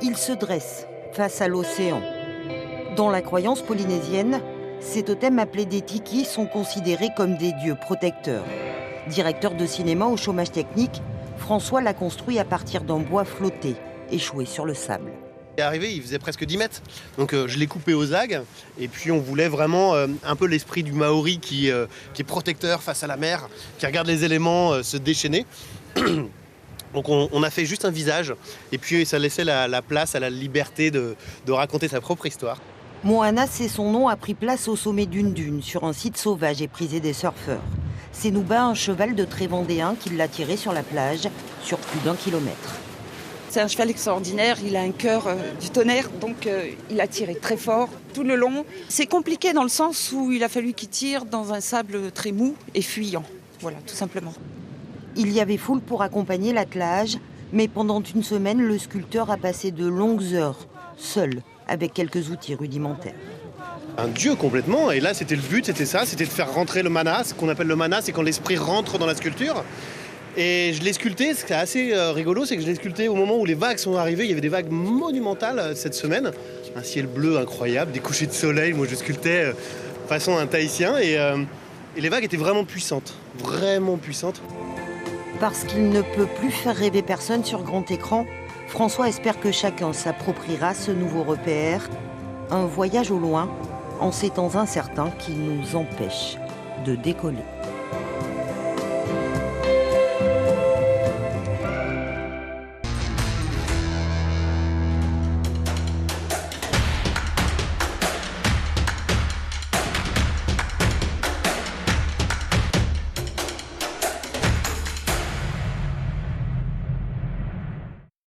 Il se dresse face à l'océan. Dans la croyance polynésienne, ces totems appelés des tikis sont considérés comme des dieux protecteurs. Directeur de cinéma au chômage technique, François l'a construit à partir d'un bois flotté, échoué sur le sable. Arrivé, il faisait presque 10 mètres, donc je l'ai coupé aux agues, et puis on voulait vraiment un peu l'esprit du Maori qui est protecteur face à la mer, qui regarde les éléments se déchaîner. Donc on a fait juste un visage, et puis ça laissait la place à la liberté de raconter sa propre histoire. Moana, c'est son nom, a pris place au sommet d'une dune, sur un site sauvage et prisé des surfeurs. C'est Nouba, un cheval de trait vendéen, qui l'a tiré sur la plage, sur plus d'1 kilomètre. C'est un cheval extraordinaire, il a un cœur du tonnerre, donc il a tiré très fort tout le long. C'est compliqué dans le sens où il a fallu qu'il tire dans un sable très mou et fuyant, voilà, tout simplement. Il y avait foule pour accompagner l'attelage, mais pendant une semaine, le sculpteur a passé de longues heures, seul, avec quelques outils rudimentaires. Un dieu complètement, et là c'était le but, c'était ça, c'était de faire rentrer le mana. Ce qu'on appelle le mana, c'est quand l'esprit rentre dans la sculpture. Et je l'ai sculpté, ce qui est assez rigolo, c'est que je l'ai sculpté au moment où les vagues sont arrivées. Il y avait des vagues monumentales cette semaine. Un ciel bleu incroyable, des couchers de soleil. Moi je sculptais façon un tahitien et les vagues étaient vraiment puissantes. Vraiment puissantes. Parce qu'il ne peut plus faire rêver personne sur grand écran, François espère que chacun s'appropriera ce nouveau repère. Un voyage au loin, en ces temps incertains qui nous empêchent de décoller.